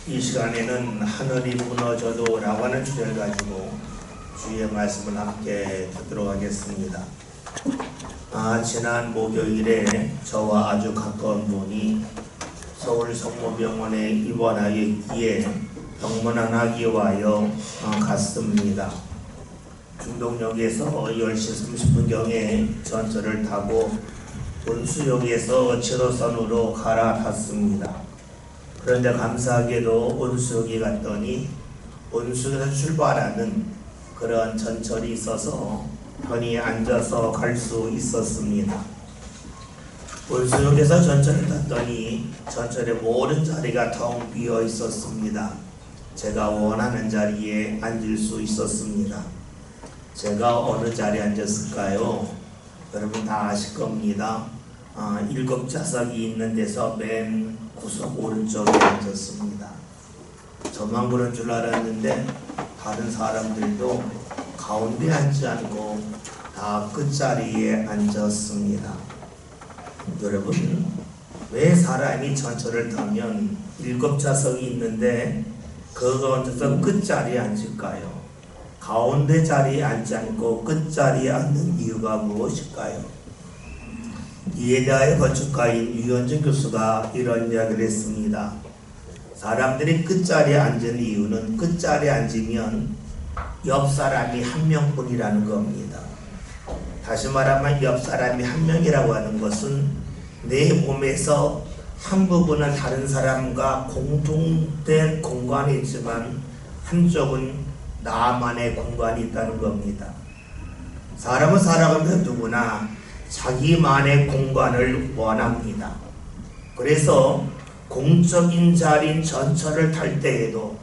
이 시간에는 하늘이 무너져도 라고 하는 주제를 가지고 주의 말씀을 함께 듣도록 하겠습니다. 지난 목요일에 저와 아주 가까운 분이 서울 성모병원에 입원하여 있기에 병문 안하기 위하여 갔습니다. 중동역에서 10시 30분경에 전철을 타고 온수역에서 7호선으로 갈아탔습니다. 그런데 감사하게도 온수역에 갔더니 온수역에서 출발하는 그런 전철이 있어서 편히 앉아서 갈 수 있었습니다. 온수역에서 전철을 탔더니 전철의 모든 자리가 텅 비어 있었습니다. 제가 원하는 자리에 앉을 수 있었습니다. 제가 어느 자리에 앉았을까요? 여러분 다 아실 겁니다. 7좌석이 있는 데서 맨 구석 오른쪽에 앉았습니다. 저만 그런 줄 알았는데 다른 사람들도 가운데 앉지 않고 다 끝자리에 앉았습니다. 여러분, 왜 사람이 전철을 타면 7좌석이 있는데 그 가운데서 끝자리에 앉을까요? 가운데 자리에 앉지 않고 끝자리에 앉는 이유가 무엇일까요? 이에 대하여 건축가인 유현진 교수가 이런 이야기를 했습니다. 사람들이 끝자리에 앉은 이유는 끝자리에 앉으면 옆 사람이 한 명뿐이라는 겁니다. 다시 말하면 옆 사람이 한 명이라고 하는 것은 내 몸에서 한 부분은 다른 사람과 공통된 공간이 있지만 한쪽은 나만의 공간이 있다는 겁니다. 사람은 살아가면서 누구나 자기만의 공간을 원합니다. 그래서 공적인 자리인 전철을 탈 때에도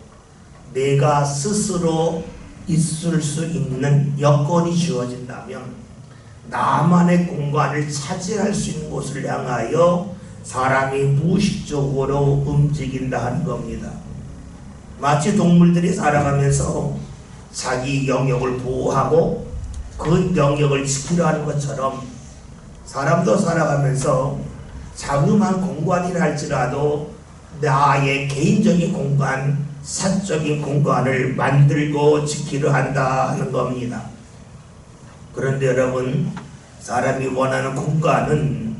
내가 스스로 있을 수 있는 여건이 주어진다면 나만의 공간을 차지할 수 있는 곳을 향하여 사람이 무의식적으로 움직인다 하는 겁니다. 마치 동물들이 살아가면서 자기 영역을 보호하고 그 영역을 지키려 하는 것처럼 사람도 살아가면서 자그마한 공간이라 할지라도 나의 개인적인 공간, 사적인 공간을 만들고 지키려 한다 하는 겁니다. 그런데 여러분, 사람이 원하는 공간은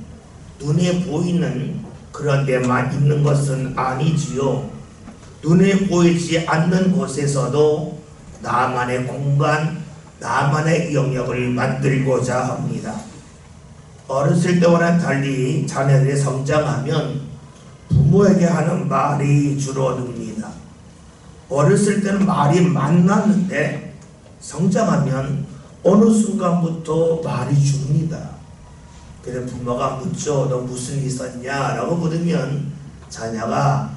눈에 보이는 그런 데만 있는 것은 아니지요. 눈에 보이지 않는 곳에서도 나만의 공간, 나만의 영역을 만들고자 합니다. 어렸을 때와는 달리 자녀들이 성장하면 부모에게 하는 말이 줄어듭니다. 어렸을 때는 말이 많았는데 성장하면 어느 순간부터 말이 줍니다. 그래서 부모가 묻죠. 너 무슨 일 있었냐? 라고 물으면 자녀가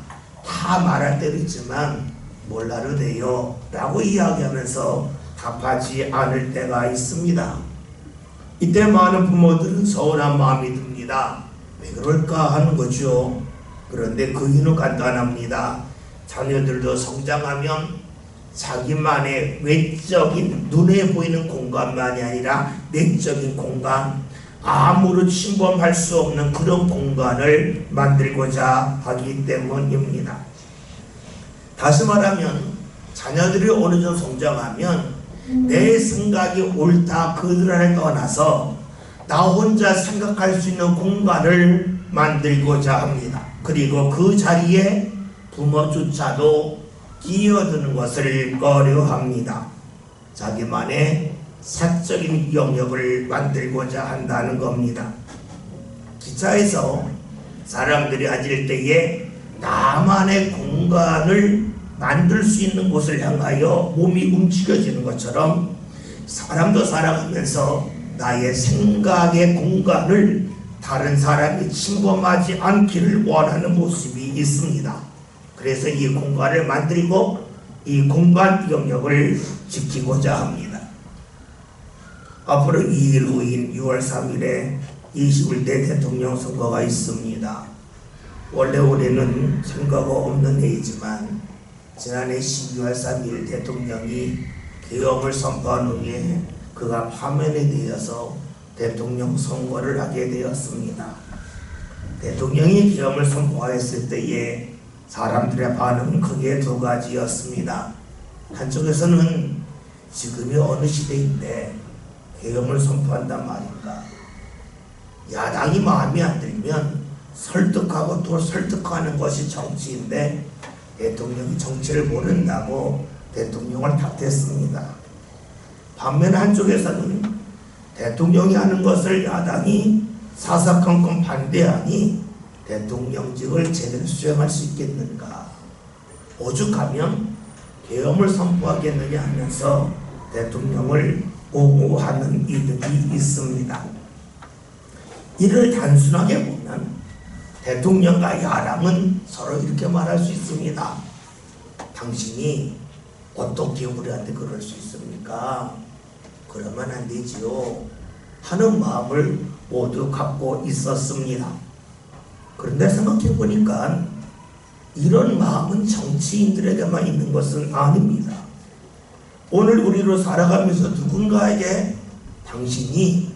다 말할 때도 있지만 몰라도 돼요 라고 이야기하면서 답하지 않을 때가 있습니다. 이때 많은 부모들은 서운한 마음이 듭니다. 왜 그럴까 하는 거죠. 그런데 그 이유는 간단합니다. 자녀들도 성장하면 자기만의 외적인 눈에 보이는 공간만이 아니라 내적인 공간, 아무런 침범할 수 없는 그런 공간을 만들고자 하기 때문입니다. 다시 말하면 자녀들이 어느 정도 성장하면 내 생각이 옳다 그들을 떠나서 나 혼자 생각할 수 있는 공간을 만들고자 합니다. 그리고 그 자리에 부모조차도 끼어드는 것을 꺼려합니다. 자기만의 사적인 영역을 만들고자 한다는 겁니다. 기차에서 사람들이 앉을 때에 나만의 공간을 만들 수 있는 곳을 향하여 몸이 움직여지는 것처럼 사람도 살아가면서 나의 생각의 공간을 다른 사람이 침범하지 않기를 원하는 모습이 있습니다. 그래서 이 공간을 만들고 이 공간 영역을 지키고자 합니다. 앞으로 2일 후인 6월 3일에 21대 대통령 선거가 있습니다. 원래 올해는 선거가 없는 해이지만 지난해 12월 3일 대통령이 계엄을 선포한 후에 그가 파면에 되어서 대통령 선거를 하게 되었습니다. 대통령이 계엄을 선포했을 때에 사람들의 반응은 크게 두 가지였습니다. 한쪽에서는 지금이 어느 시대인데 계엄을 선포한단 말인가. 야당이 마음에 안 들면 설득하고 또 설득하는 것이 정치인데 대통령이 정치를 모른다고 대통령을 탓했습니다. 반면 한쪽에서는 대통령이 하는 것을 야당이 사사건건 반대하니 대통령직을 제대로 수행할 수 있겠는가. 오죽하면 계엄을 선포하겠느냐 하면서 대통령을 옹호하는 이들이 있습니다. 이를 단순하게 보면 대통령과 야당은 서로 이렇게 말할 수 있습니다. 당신이 어떻게 우리한테 그럴 수 있습니까? 그러면 안 되지요 하는 마음을 모두 갖고 있었습니다. 그런데 생각해 보니까 이런 마음은 정치인들에게만 있는 것은 아닙니다. 오늘 우리로 살아가면서 누군가에게 당신이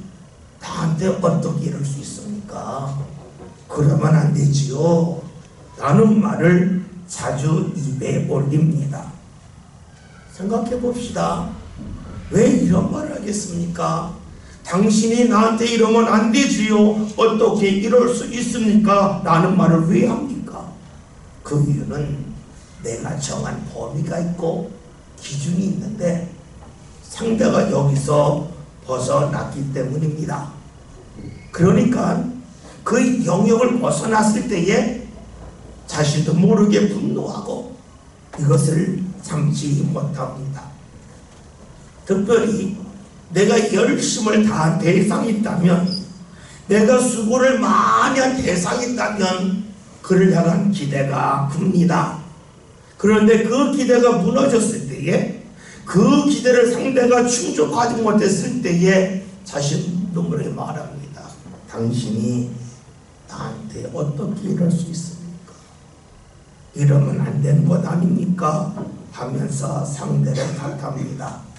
나한테 어떻게 이럴 수 있습니까? 그러면 안 되지요 라는 말을 자주 입에 올립니다. 생각해 봅시다. 왜 이런 말을 하겠습니까? 당신이 나한테 이러면 안 되지요 어떻게 이럴 수 있습니까? 라는 말을 왜 합니까? 그 이유는 내가 정한 범위가 있고 기준이 있는데 상대가 여기서 벗어났기 때문입니다. 그러니까 그 영역을 벗어났을 때에 자신도 모르게 분노하고 이것을 참지 못합니다. 특별히 내가 열심을 다한 대상이 있다면, 내가 수고를 많이 한 대상이 있다면 그를 향한 기대가 큽니다. 그런데 그 기대가 무너졌을 때에, 그 기대를 상대가 충족하지 못했을 때에 자신도 모르게 말합니다. 당신이 나한테 어떻게 이럴 수 있습니까? 이러면 안 되는 것 아닙니까? 하면서 상대를 탓합니다.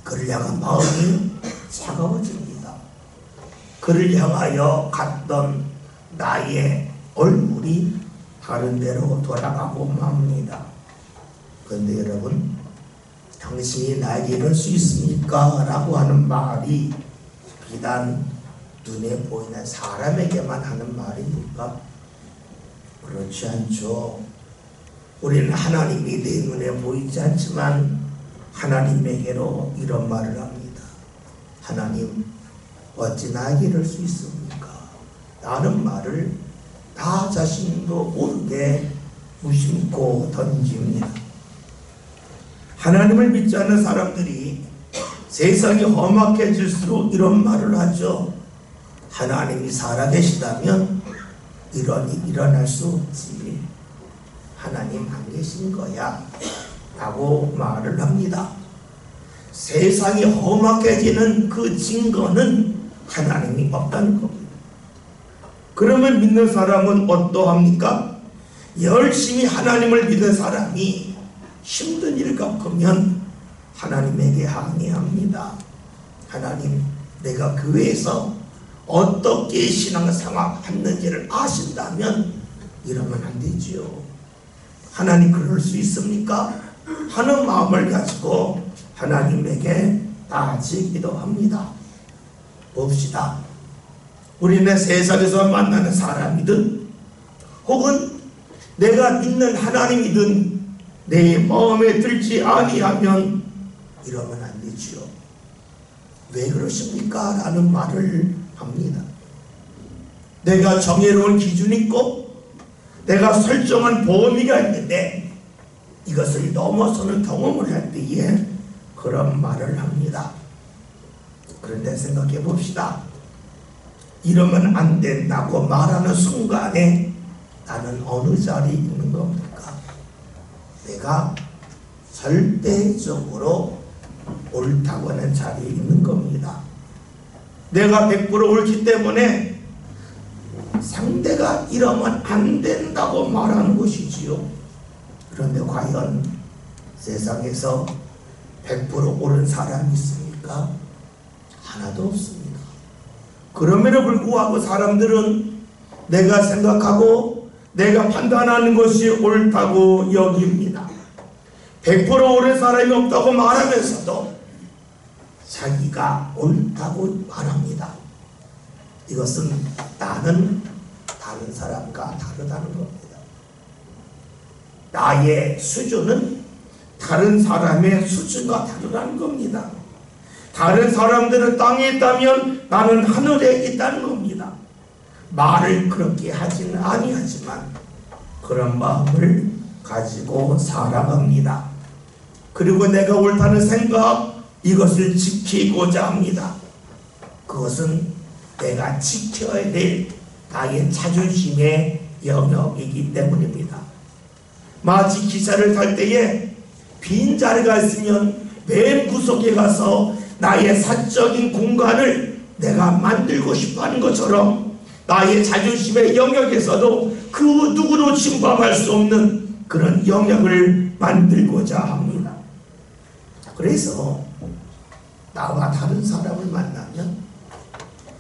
그를 향한 마음이 차가워집니다. 그를 향하여 갔던 나의 얼굴이 다른 데로 돌아가고 맙니다. 그런데 여러분, 당신이 나에게 이럴 수 있습니까? 라고 하는 말이 비단 눈에 보이는 사람에게만 하는 말입니까? 그렇지 않죠. 우리는 하나님이 내 눈에 보이지 않지만 하나님에게로 이런 말을 합니다. 하나님, 어찌 나에게 이럴 수 있습니까? 라는 말을 나 자신도 모르게 무심코 던집니다. 하나님을 믿지 않는 사람들이 세상이 험악해질수록 이런 말을 하죠. 하나님이 살아계시다면 이런 일이 일어날 수 없지. 하나님 안 계신 거야 라고 말을 합니다. 세상이 험악해지는 그 증거는 하나님이 없다는 겁니다. 그러면 믿는 사람은 어떠합니까? 열심히 하나님을 믿는 사람이 힘든 일을 겪으면 하나님에게 항의합니다. 하나님, 내가 교회에서 어떻게 신앙생활 했는지를 아신다면 이러면 안 되지요. 하나님 그럴 수 있습니까? 하는 마음을 가지고 하나님에게 따지기도 합니다. 봅시다. 우리는 세상에서 만나는 사람이든 혹은 내가 믿는 하나님이든 내 마음에 들지 아니하면 이러면 안 되지요. 왜 그러십니까? 라는 말을 합니다. 내가 정의로운 기준이 있고 내가 설정한 범위가 있는데 이것을 넘어서는 경험을 할 때에 그런 말을 합니다. 그런데 생각해 봅시다. 이러면 안 된다고 말하는 순간에 나는 어느 자리에 있는 겁니까? 내가 절대적으로 옳다고 하는 자리에 있는 겁니다. 내가 100% 옳기 때문에 상대가 이러면 안 된다고 말하는 것이지요. 그런데 과연 세상에서 100% 옳은 사람이 있습니까? 하나도 없습니다. 그럼에도 불구하고 사람들은 내가 생각하고 내가 판단하는 것이 옳다고 여깁니다. 100% 옳은 사람이 없다고 말하면서도 자기가 옳다고 말합니다. 이것은 나는 다른 사람과 다르다는 겁니다. 나의 수준은 다른 사람의 수준과 다르다는 겁니다. 다른 사람들은 땅에 있다면 나는 하늘에 있다는 겁니다. 말을 그렇게 하지는 아니하지만 그런 마음을 가지고 살아갑니다. 그리고 내가 옳다는 생각, 이것을 지키고자 합니다. 그것은 내가 지켜야 될 나의 자존심의 영역이기 때문입니다. 마치 기차를 탈 때에 빈자리가 있으면 맨 구석에 가서 나의 사적인 공간을 내가 만들고 싶어하는 것처럼 나의 자존심의 영역에서도 그 누구도 침범할 수 없는 그런 영역을 만들고자 합니다. 그래서 나와 다른 사람을 만나면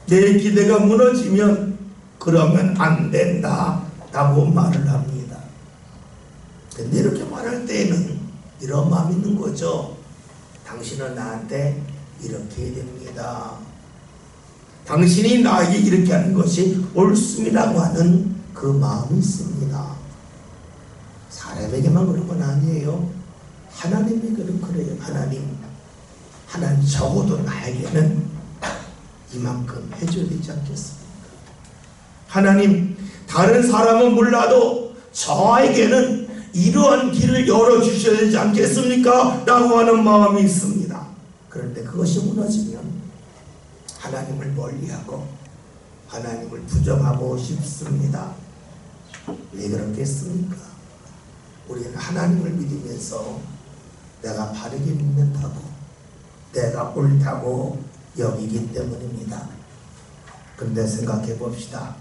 내 기대가 무너지면 그러면 안 된다 라고 말을 합니다. 근데 이렇게 말할 때에는 이런 마음이 있는 거죠. 당신은 나한테 이렇게 해야 됩니다. 당신이 나에게 이렇게 하는 것이 옳습니다라고 하는 그 마음이 있습니다. 사람에게만 그런 건 아니에요. 하나님에게는 그래요. 하나님 적어도 나에게는 이만큼 해줘야 되지 않겠습니까? 하나님, 다른 사람은 몰라도 저에게는 이러한 길을 열어주셔야 되지 않겠습니까? 라고 하는 마음이 있습니다. 그런데 그것이 무너지면 하나님을 멀리하고 하나님을 부정하고 싶습니다. 왜 그렇겠습니까? 우리는 하나님을 믿으면서 내가 바르게 믿는다고, 내가 옳다고 여기기 때문입니다. 그런데 생각해 봅시다.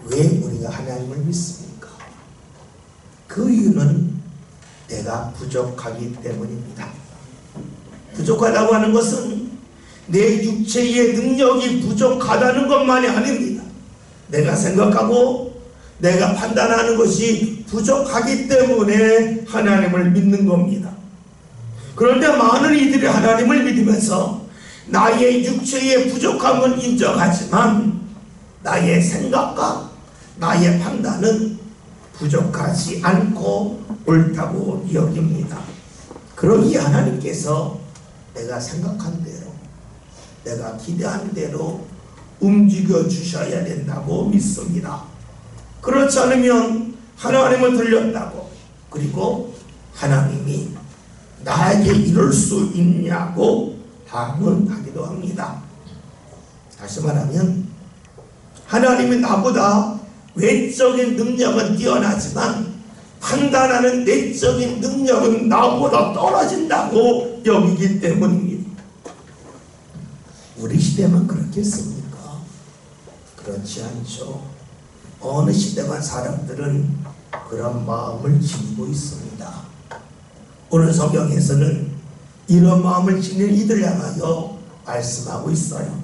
왜 우리가 하나님을 믿습니까? 그 이유는 내가 부족하기 때문입니다. 부족하다고 하는 것은 내 육체의 능력이 부족하다는 것만이 아닙니다. 내가 생각하고 내가 판단하는 것이 부족하기 때문에 하나님을 믿는 겁니다. 그런데 많은 이들이 하나님을 믿으면서 나의 육체의 부족함은 인정하지만 나의 생각과 나의 판단은 부족하지 않고 옳다고 여깁니다. 그러기에 하나님께서 내가 생각한 대로, 내가 기대한 대로 움직여 주셔야 된다고 믿습니다. 그렇지 않으면 하나님을 들렸다고, 그리고 하나님이 나에게 이럴 수 있냐고 반문하기도 합니다. 다시 말하면 하나님이 나보다 외적인 능력은 뛰어나지만 판단하는 내적인 능력은 나보다 떨어진다고 여기기 때문입니다. 우리 시대만 그렇겠습니까? 그렇지 않죠. 어느 시대만 사람들은 그런 마음을 지니고 있습니다. 오늘 성경에서는 이런 마음을 지닌 이들을 향하여 말씀하고 있어요.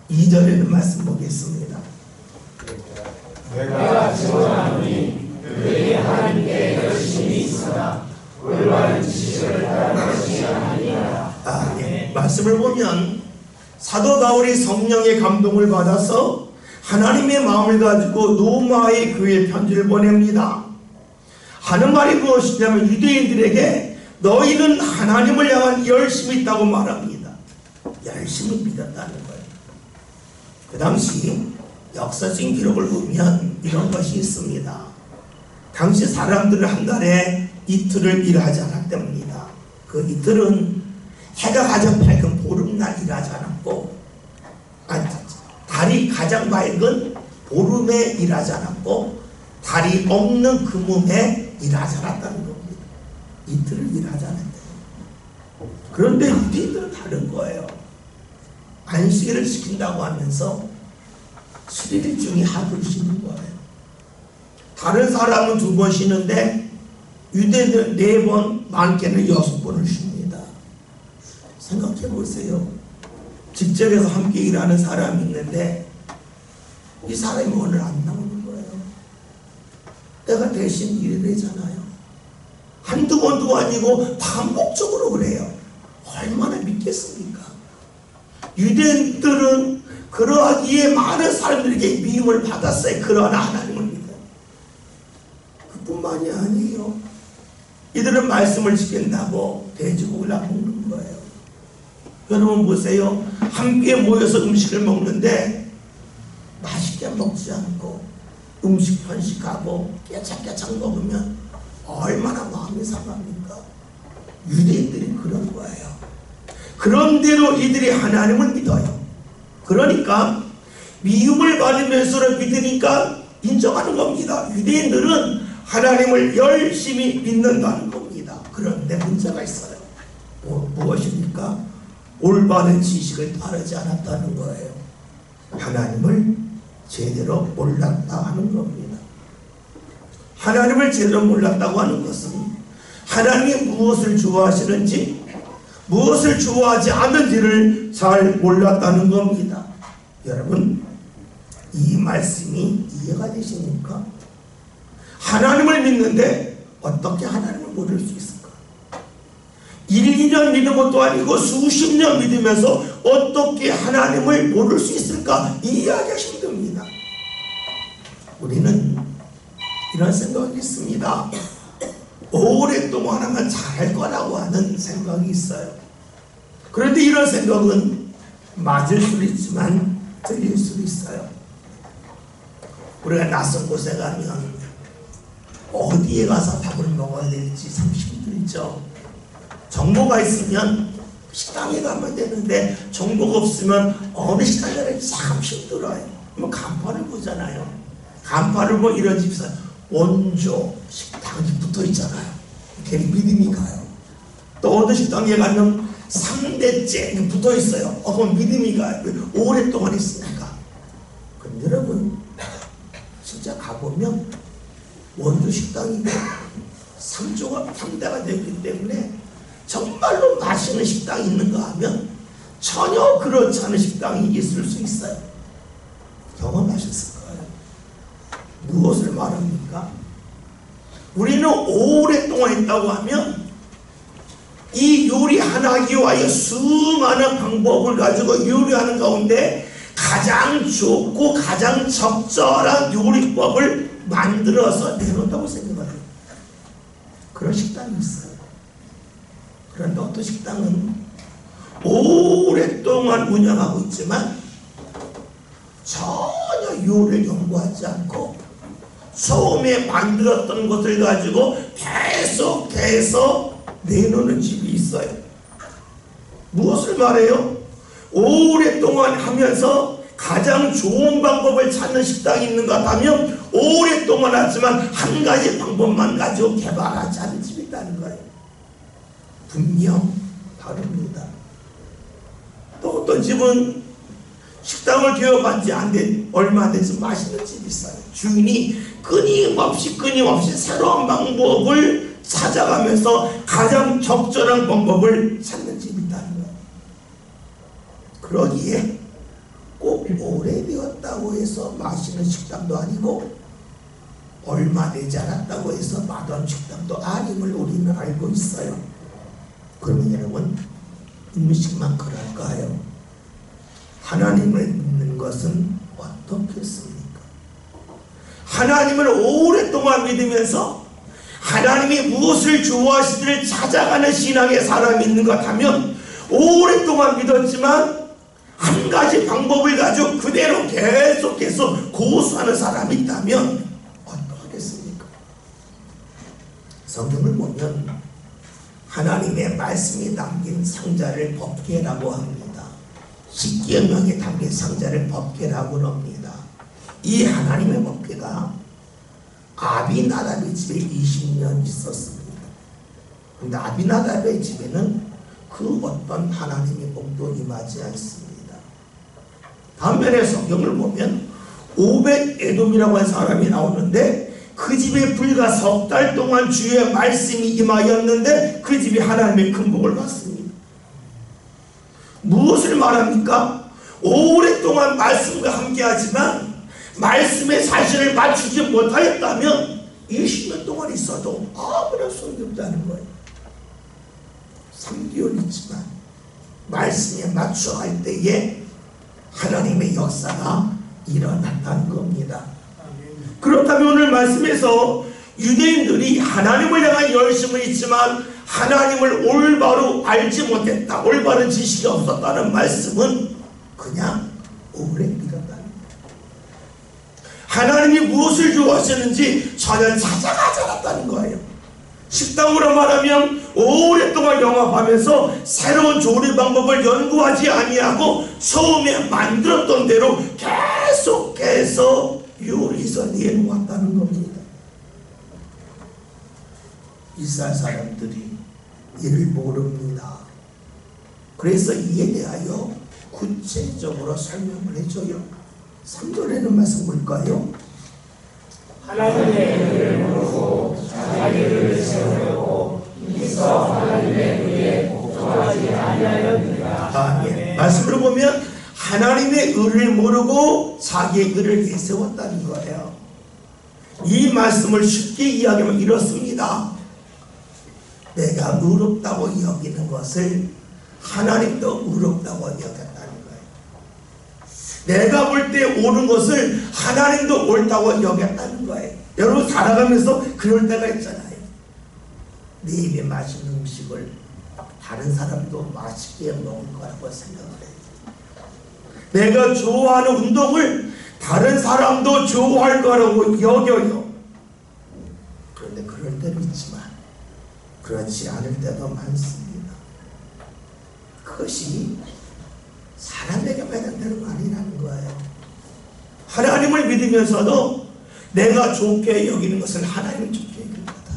2절에는 말씀 보겠습니다. 내가 증언하노니 그들이 하나님께 열심히 있으나 올바른 지식을 따르는 것이 아니니라. 예. 말씀을 보면 사도 바울이 성령의 감동을 받아서 하나님의 마음을 가지고 로마의 교회에 편지를 보냅니다. 하는 말이 무엇이냐면 유대인들에게 너희는 하나님을 향한 열심이 있다고 말합니다. 열심히 믿었다는 거예요. 그 당시 역사적인 기록을 보면 이런 것이 있습니다. 당시 사람들은 한 달에 이틀을 일하지 않았답니다. 그 이틀은 해가 가장 밝은 보름날 일하지 않았고, 달이 가장 밝은 보름에 일하지 않았고, 달이 없는 금음에 일하지 않았다는 겁니다. 이틀을 일하지 않았대요. 그런데 유대인들은 다른 거예요. 안식일을 지킨다고 하면서 7일 중에 하루를 쉬는 거예요. 다른 사람은 2번 쉬는데 유대인들은 4번, 많게는 6번을 쉽니다. 생각해 보세요. 직장에서 함께 일하는 사람이 있는데 이 사람이 오늘 안 나오는 거예요. 내가 대신 일이 되잖아요. 한두 번도 아니고 반복적으로 그래요. 얼마나 믿겠습니까? 유대인들은 그러하기에 많은 사람들에게 미움을 받았어요. 그러나 하나님을 믿어요. 그뿐만이 아니에요. 이들은 말씀을 지킨다고 돼지고기를 안 먹는 거예요. 여러분 보세요. 함께 모여서 음식을 먹는데 맛있게 먹지 않고 음식 편식하고 깨작깨작 먹으면 얼마나 마음이 상합니까? 유대인들이 그런 거예요. 그런대로 이들이 하나님을 믿어요. 그러니까 미움을 받으면서 믿으니까 인정하는 겁니다. 유대인들은 하나님을 열심히 믿는다는 겁니다. 그런데 문제가 있어요. 무엇입니까? 올바른 지식을 따르지 않았다는 거예요. 하나님을 제대로 몰랐다 하는 겁니다. 하나님을 제대로 몰랐다고 하는 것은 하나님이 무엇을 좋아하시는지 무엇을 좋아하지 않는지를 잘 몰랐다는 겁니다. 여러분, 이 말씀이 이해가 되십니까? 하나님을 믿는데 어떻게 하나님을 모를 수 있을까? 1, 2년 믿은 것도 아니고 수십 년 믿으면서 어떻게 하나님을 모를 수 있을까? 이해하기가 힘듭니다. 우리는 이런 생각이 있습니다. 오랫동안 하면 잘할 거라고 하는 생각이 있어요. 그런데 이런 생각은 맞을 수도 있지만 틀릴 수도 있어요. 우리가 낯선 곳에 가면 어디에 가서 밥을 먹어야 될지 참 힘들죠. 정보가 있으면 식당에 가면 되는데 정보가 없으면 어느 식당에 가는지 참 힘들어요. 뭐 간판을 보잖아요. 간판을 뭐 이런 집사 원조 식당이 붙어 있잖아요. 괜히 믿음이 가요. 또 어느 식당에 가면 3대째 붙어 있어요. 그럼 믿음이 가요. 오랫동안 있으니까. 그럼 여러분 진짜 가보면 원조 식당이고 3대가 되기 때문에 정말로 맛있는 식당이 있는가 하면 전혀 그렇지 않은 식당이 있을 수 있어요. 경험하셨을 거예요. 무엇을 말합니까? 우리는 오랫동안 있다고 하면 이 요리 하나하기 위하여 수많은 방법을 가지고 요리하는 가운데 가장 좋고 가장 적절한 요리법을 만들어서 내놓는다고 생각해요. 그런 식당이 있어요. 그런데 어떤 식당은 오랫동안 운영하고 있지만 전혀 요리를 연구하지 않고 처음에 만들었던 것을 가지고 계속해서 내놓는 집이 있어요. 무엇을 말해요? 오랫동안 하면서 가장 좋은 방법을 찾는 식당이 있는가 하면 오랫동안 하지만 한 가지 방법만 가지고 개발하지 않은 집이 있다는 거예요. 분명 다릅니다. 또 어떤 집은 식당을 개업한 지 얼마 안 돼서 맛있는 집이 있어요. 주인이 끊임없이 새로운 방법을 찾아가면서 가장 적절한 방법을 찾는 집이 있다는 거예요. 그러기에 꼭 오래되었다고 해서 맛있는 식당도 아니고 얼마 되지 않았다고 해서 맛없는 식당도 아님을 우리는 알고 있어요. 그러면 여러분 음식만 그럴까요? 하나님을 믿는 것은 어떻겠습니까? 하나님을 오랫동안 믿으면서 하나님이 무엇을 좋아하시는지를 찾아가는 신앙의 사람이 있는 것 하면 오랫동안 믿었지만 한 가지 방법을 가지고 그대로 계속해서 고수하는 사람이 있다면 어떡하겠습니까? 성경을 보면 하나님의 말씀이 담긴 상자를 법궤라고 합니다. 십계명에 담긴 상자를 법궤라고 합니다. 이 하나님의 법궤가 아비나답의 집에 20년 있었습니다. 그런데 아비나답의 집에는 그 어떤 하나님의 복도 임하지 않습니다. 반면에 성경을 보면 오벳에돔이라고 하는 사람이 나오는데 그 집에 불과 석 달 동안 주의 말씀이 임하였는데 그 집이 하나님의 큰 복을 받습니다. 무엇을 말합니까? 오랫동안 말씀과 함께하지만 말씀의 사실을 맞추지 못하였다면 20년 동안 있어도 아무런 소용이 없다는 거예요. 3개월 있지만 말씀에 맞춰갈 때에 하나님의 역사가 일어났다는 겁니다. 그렇다면 오늘 말씀에서 유대인들이 하나님을 향한 열심은 있지만 하나님을 올바로 알지 못했다, 올바른 지식이 없었다는 말씀은 그냥 오래 믿었다는 거예요. 하나님이 무엇을 좋아하시는지 전혀 찾아가지 않았다는 거예요. 식당으로 말하면 오랫동안 영업하면서 새로운 조리 방법을 연구하지 아니하고 처음에 만들었던 대로 계속해서 요리해서 내놓았다는 겁니다. 이스라엘 사람들이 이를 모릅니다. 그래서 이에 대하여 구체적으로 설명을 해줘요. 3절에는 말씀 뭘까요? 하나님의 의를 모르고 자기를 세우려고 미서 하나님의 의에 복종하지 아니하였느니라. 예. 말씀으로 보면 하나님의 의를 모르고 자기의 의를 내세웠다는 거예요. 이 말씀을 쉽게 이야기하면 이렇습니다. 내가 의롭다고 여기는 것을 하나님도 의롭다고 여겼다는 거예요. 내가 볼 때 옳은 것을 하나님도 옳다고 여겼다는 거예요. 여러분 살아가면서 그럴 때가 있잖아요. 내 입에 맛있는 음식을 다른 사람도 맛있게 먹을 거라고 생각을 해요. 내가 좋아하는 운동을 다른 사람도 좋아할 거라고 여겨요. 그런데 그럴 때도 있지만 그렇지 않을 때도 많습니다. 그것이 사람에게만 해당되는 거 아니라는 거예요. 하나님을 믿으면서도 내가 좋게 여기는 것을 하나님이 좋게 여길 거다.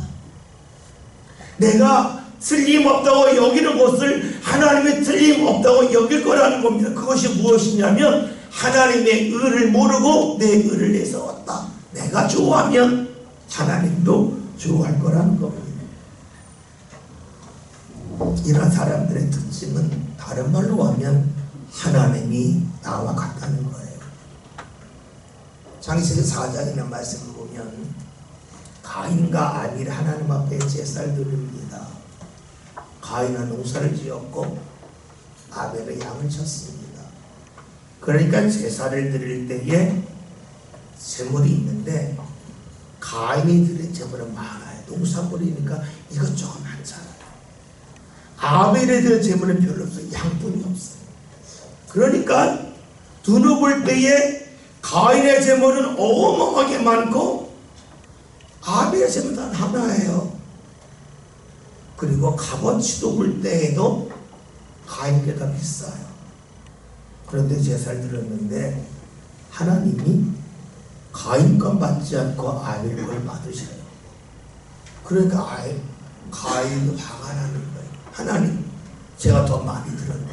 내가 틀림없다고 여기는 것을 하나님이 틀림없다고 여길 거라는 겁니다. 그것이 무엇이냐면 하나님의 의를 모르고 내 의를 내세웠다. 내가 좋아하면 하나님도 좋아할 거라는 겁니다. 이런 사람들의 특징은 다른 말로 하면 하나님이 나와 같다는 거예요. 창세기 4장이라는 말씀을 보면 가인과 아벨이 하나님 앞에 제사를 드립니다. 가인은 농사를 지었고 아벨은 양을 쳤습니다. 그러니까 제사를 드릴 때에 제물이 있는데 가인이 드린 제물은 많아요. 농사벌이니까 이것저것 많잖아요. 아벨에 대한 제물은 별로 없어요. 양뿐이 없어요. 그러니까 두루 볼 때에 가인의 제물은 어마어마하게 많고 아벨의 제물은 단 하나예요. 그리고 값어치도 볼 때에도 가인께 더 비싸요. 그런데 제사를 드렸는데 하나님이 가인 것 받지 않고 아벨 걸 받으셔요. 그러니까 가인도 화가 나는 거예요. 하나님, 제가 더 많이 드렸는데,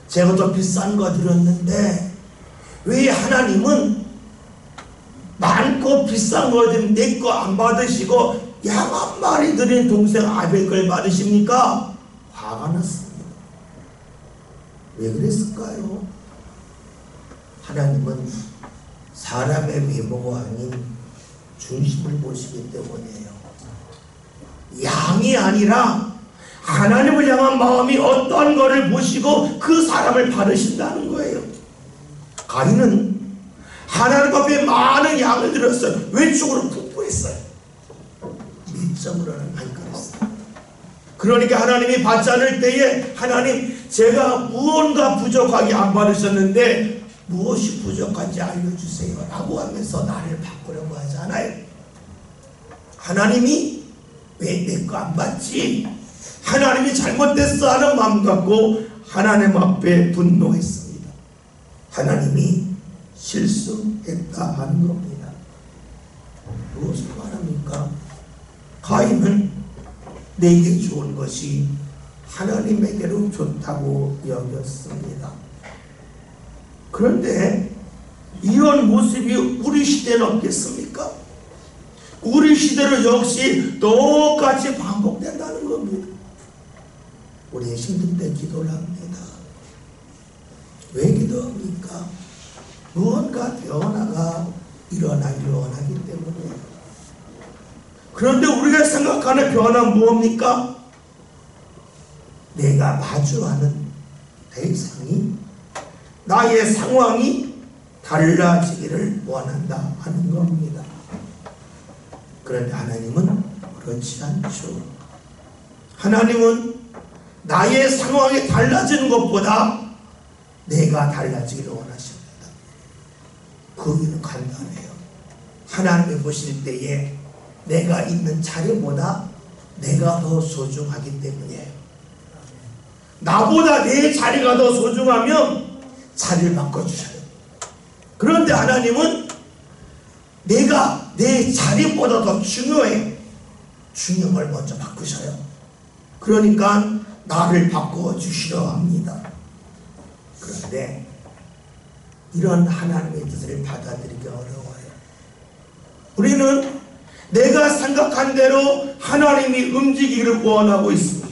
제가 더 비싼 거 드렸는데 왜 하나님은 많고 비싼 거 드린 내 거 안 받으시고 양 한 마리 드린 동생 아벨 걸 받으십니까? 화가 났습니다. 왜 그랬을까요? 하나님은 사람의 외모가 아닌 중심을 보시기 때문이에요. 양이 아니라 하나님을 향한 마음이 어떤 것을 보시고 그 사람을 바르신다는 거예요. 가인은 하나님 앞에 많은 양을 드렸어요. 왼쪽으로 풍부했어요. 밑점으로는 안 그랬어요. 그러니까 하나님이 받지 않을 때에 하나님, 제가 무언가 부족하게 안 받으셨는데 무엇이 부족한지 알려주세요 라고 하면서 나를 바꾸려고 하잖아요. 하나님이 왜 내 거 안 받지? 하나님이 잘못됐어 하는 마음 갖고 하나님 앞에 분노했습니다. 하나님이 실수했다 하는 겁니다. 무엇을 말합니까? 가인은 내게 좋은 것이 하나님에게로 좋다고 여겼습니다. 그런데 이런 모습이 우리 시대는 없겠습니까? 우리 시대로 역시 똑같이 반복된다는 겁니다. 우리 힘들 때 기도를 합니다. 왜 기도합니까? 무언가 변화가 일어나기 원하기 때문에. 그런데 우리가 생각하는 변화는 무엇입니까? 내가 마주하는 대상이, 나의 상황이 달라지기를 원한다 하는 겁니다. 그런데 하나님은 그렇지 않죠. 하나님은 나의 상황이 달라지는 것보다 내가 달라지기를 원하십니다. 그 이유는 간단해요. 하나님이 보실 때에 내가 있는 자리보다 내가 더 소중하기 때문이에요. 나보다 내 자리가 더 소중하면 자리를 바꿔주셔요. 그런데 하나님은 내가 내 자리보다 더 중요해. 중요한 걸 먼저 바꾸셔요. 그러니까 나를 바꿔주시려 합니다. 그런데 이런 하나님의 뜻을 받아들이기 어려워요. 우리는 내가 생각한 대로 하나님이 움직이기를 원하고 있습니다.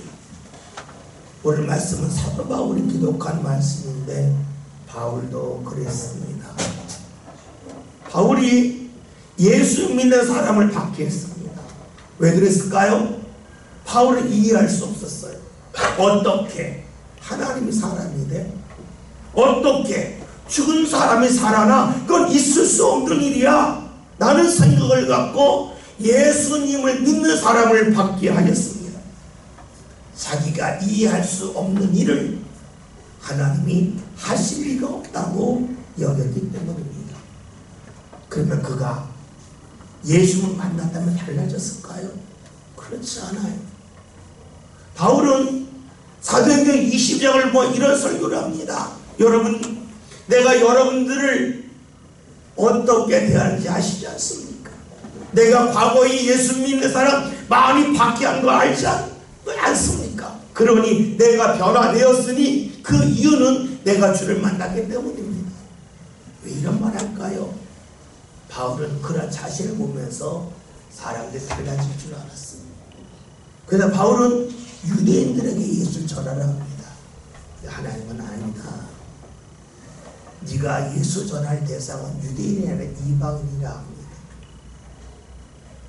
오늘 말씀은 사도 바울이 기록한 말씀인데 바울도 그랬습니다. 바울이 예수 믿는 사람을 박해했습니다. 왜 그랬을까요? 바울은 이해할 수 없었어요. 어떻게 하나님이 사람인데 어떻게 죽은 사람이 살아나? 그건 있을 수 없는 일이야. 나는 생각을 갖고 예수님을 믿는 사람을 박해하였습니다. 자기가 이해할 수 없는 일을 하나님이 하실 리가 없다고 여겼기 때문입니다. 그러면 그가 예수를 만났다면 달라졌을까요? 그렇지 않아요. 바울은 사도행전 20장을 보면 이런 설교를 합니다. 여러분, 내가 여러분들을 어떻게 대하는지 아시지 않습니까? 내가 과거에 예수 믿는 사람 많이 박해한 거 알지 않습니까? 그러니 내가 변화되었으니 그 이유는 내가 주를 만났기 때문입니다. 왜 이런 말 할까요? 바울은 그런 자신을 보면서 사람들이 달라질 줄 알았습니다. 그래서 바울은 유대인들에게 예수를 전하라 합니다. 하나님은 아니다. 네가 예수 전할 대상은 유대인이 아니라 이방인이라 합니다.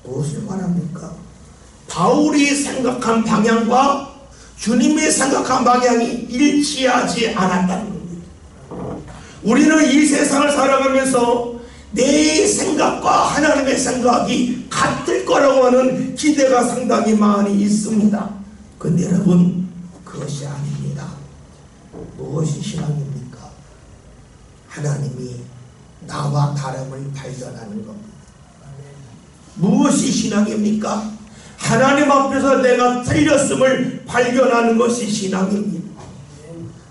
무엇을 말합니까? 바울이 생각한 방향과 주님이 생각한 방향이 일치하지 않았다는 겁니다. 우리는 이 세상을 살아가면서 내 생각과 하나님의 생각이 같을 거라고 하는 기대가 상당히 많이 있습니다. 그런데 여러분, 그것이 아닙니다. 무엇이 신앙입니까? 하나님이 나와 다름을 발견하는 겁니다. 무엇이 신앙입니까? 하나님 앞에서 내가 틀렸음을 발견하는 것이 신앙입니다.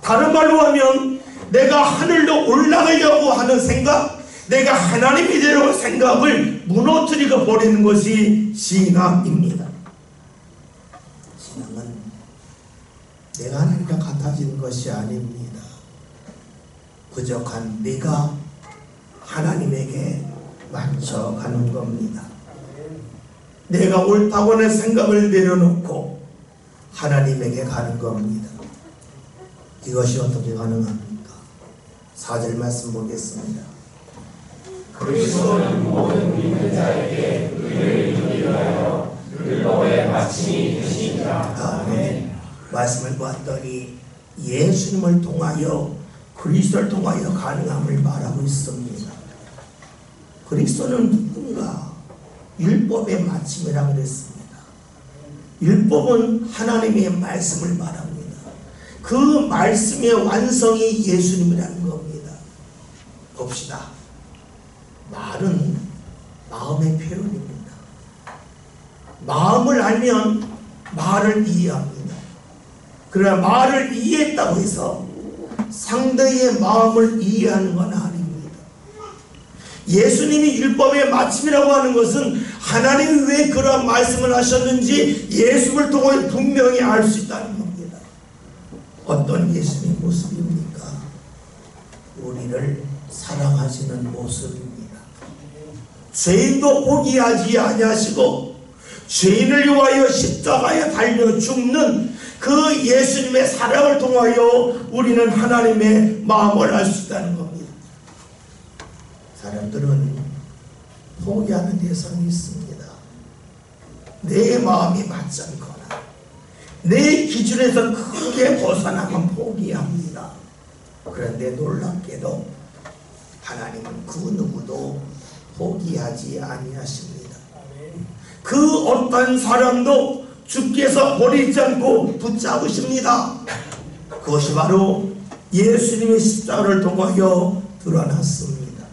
다른 말로 하면 내가 하늘로 올라가려고 하는 생각, 내가 하나님이 되려고 생각을 무너뜨리고 버리는 것이 신앙입니다. 신앙은 내가 하나님과 같아지는 것이 아닙니다. 부족한 내가 하나님에게 맞춰가는 겁니다. 내가 옳다고 하는 생각을 내려놓고 하나님에게 가는 겁니다. 이것이 어떻게 가능합니까? 4절 말씀 보겠습니다. 그리스도는 모든 믿는 자에게 의를 이루려 율법의 마침이 되시니라. 아멘. 말씀을 보았더니 예수님을 통하여 그리스도를 통하여 가능함을 말하고 있습니다. 그리스도는 누군가? 율법의 마침이라고 그랬습니다. 율법은 하나님의 말씀을 말합니다. 그 말씀의 완성이 예수님이라는 겁니다. 봅시다. 말은 마음의 표현입니다. 마음을 알면 말을 이해합니다. 그러나 말을 이해했다고 해서 상대의 마음을 이해하는 건 아닙니다. 예수님이 율법의 마침이라고 하는 것은 하나님이 왜 그런 말씀을 하셨는지 예수를 통해 분명히 알 수 있다는 겁니다. 어떤 예수님의 모습입니까? 우리를 사랑하시는 모습입니다. 죄인도 포기하지 아니하시고 죄인을 위하여 십자가에 달려 죽는 그 예수님의 사랑을 통하여 우리는 하나님의 마음을 알 수 있다는 겁니다. 사람들은 포기하는 대상이 있습니다. 내 마음이 맞지 않거나 내 기준에서 크게 벗어나면 포기합니다. 그런데 놀랍게도 하나님은 그 누구도 포기하지 아니하십니다. 그 어떤 사람도 주께서 버리지 않고 붙잡으십니다. 그것이 바로 예수님의 십자가를 통하여 드러났습니다.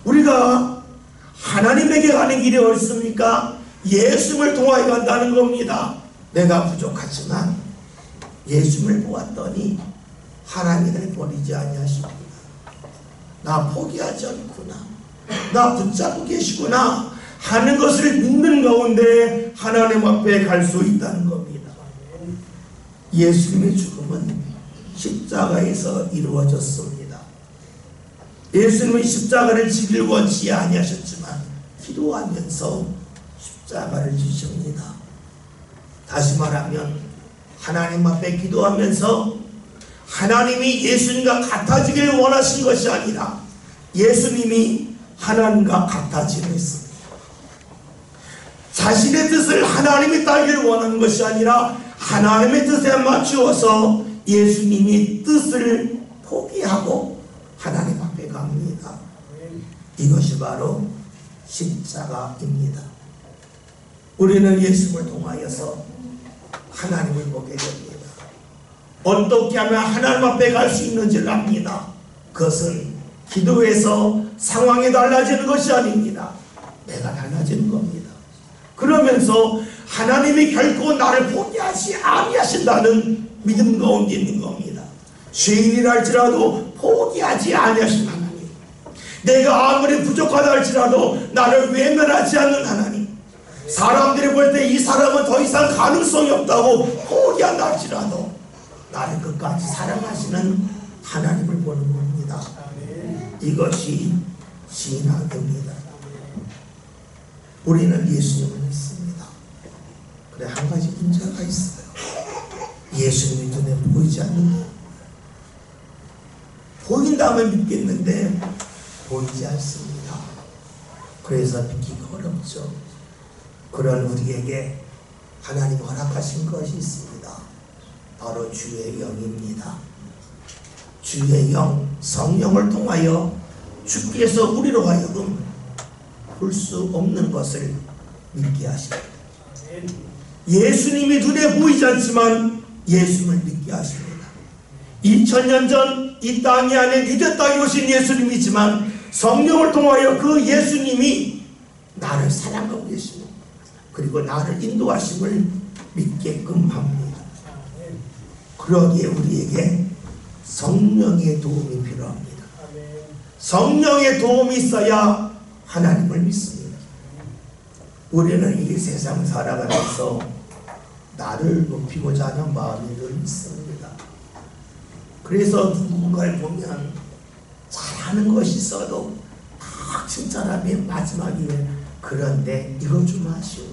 우리가 하나님에게 가는 길이 어딨습니까? 예수님을 통하여 간다는 겁니다. 내가 부족하지만 예수님을 보았더니 하나님을 버리지 아니하십니다. 나 포기하지 않구나, 나 붙잡고 계시구나 하는 것을 믿는 가운데 하나님 앞에 갈 수 있다는 겁니다. 예수님의 죽음은 십자가에서 이루어졌습니다. 예수님은 십자가를 지길 원치 아니하셨지만 기도하면서 십자가를 지십니다. 다시 말하면 하나님 앞에 기도하면서 하나님이 예수님과 같아지길 원하신 것이 아니라 예수님이 하나님과 같아지겠습니다. 자신의 뜻을 하나님이 따르길 원하는 것이 아니라 하나님의 뜻에 맞추어서 예수님이 뜻을 포기하고 하나님 앞에 갑니다. 이것이 바로 십자가입니다. 우리는 예수님을 통하여서 하나님을 보게 됩니다. 어떻게 하면 하나님 앞에 갈 수 있는지를 압니다. 그것은 기도에서 상황이 달라지는 것이 아닙니다. 내가 달라지는 겁니다. 그러면서 하나님이 결코 나를 포기하지 아니하신다는 믿음 가운데 있는 겁니다. 죄인이라 할지라도 포기하지 아니하신 하나님, 내가 아무리 부족하다 할지라도 나를 외면하지 않는 하나님, 사람들이 볼 때 이 사람은 더 이상 가능성이 없다고 포기한다 할지라도 나를 끝까지 사랑하시는 하나님을 보는 겁니다. 이것이 신앙입니다. 우리는 예수님을 믿습니다. 그래, 한 가지 문제가 있어요. 예수님이 눈에 보이지 않는 거예요. 보인다면 믿겠는데 보이지 않습니다. 그래서 믿기가 어렵죠. 그런 우리에게 하나님 허락하신 것이 있습니다. 바로 주의 영입니다. 주의 영, 성령을 통하여 주께서 우리로 하여금 볼 수 없는 것을 믿게 하십니다. 예수님이 눈에 보이지 않지만 예수님을 믿게 하십니다. 2000년 전 이 땅 안에 유대 땅에 오신 예수님이지만 성령을 통하여 그 예수님이 나를 사랑하고 계시고 그리고 나를 인도하심을 믿게끔 합니다. 그러기에 우리에게 성령의 도움이 필요합니다. 성령의 도움이 있어야 하나님을 믿습니다. 우리는 이 세상 살아가면서 나를 높이고자 하는 마음이 늘 있습니다. 그래서 누군가를 보면 잘하는 것이 있어도 막 칭찬하면 마지막에 그런데 이거 좀 하시오,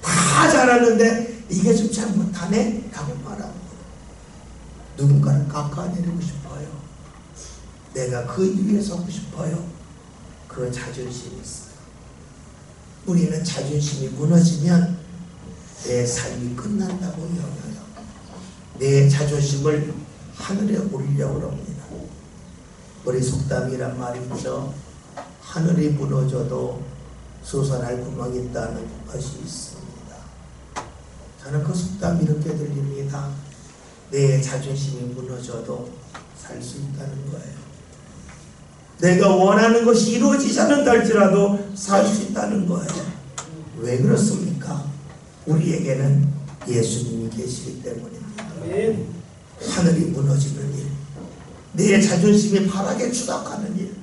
다 잘하는데 이게 좀 잘 못하네 라고 말합니다. 누군가를 깎아내리고 싶어요. 내가 그 위에 서고 싶어요. 그 자존심이 있어요. 우리는 자존심이 무너지면 내 삶이 끝난다고 여겨요. 내 자존심을 하늘에 올리려고 합니다. 우리 속담이란 말이 있죠. 하늘이 무너져도 솟아날 구멍이 있다는 것이 있습니다. 저는 그 속담이 이렇게 들립니다. 내 자존심이 무너져도 살 수 있다는 거예요. 내가 원하는 것이 이루어지지 않는다 할지라도 살 수 있다는 거예요. 왜 그렇습니까? 우리에게는 예수님이 계시기 때문입니다. 하늘이 무너지는 일, 내 자존심이 바닥에 추락하는 일,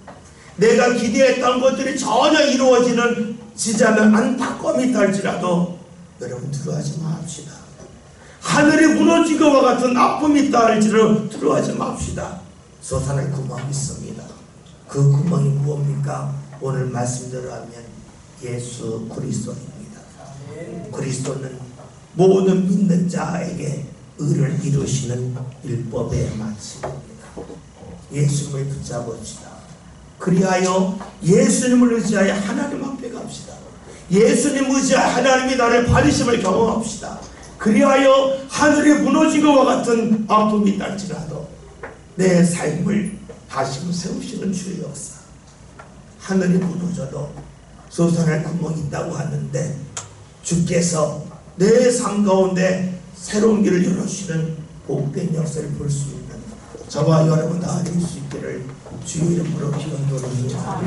내가 기대했던 것들이 전혀 이루어지지 않는 안타까움이 있다 할지라도 여러분 두려워하지 맙시다. 하늘이 무너진 것과 같은 아픔이 있다 할지라도 두려워하지 맙시다. 솟아날 구멍이 있습니다. 그 구멍이 무엇입니까? 오늘 말씀대로 하면 예수 그리스도입니다. 그리스도는 모든 믿는 자에게 의를 이루시는 율법의 마침입니다. 예수님을 붙잡읍시다. 그리하여 예수님을 의지하여 하나님 앞에 갑시다. 예수님 의지하여 하나님이 나를 받으심을 경험합시다. 그리하여 하늘이 무너진 것과 같은 아픔이 있다할지라도 내 삶을 다시금 세우시는 주의 역사. 하늘이 무너져도 솟아날 구멍이 있다고 하는데 주께서 내 삶 가운데 새로운 길을 열어주시는 복된 역사를 볼 수 있는 저와 여러분 다 될 수 있기를 주의 이름으로 기원드립니다.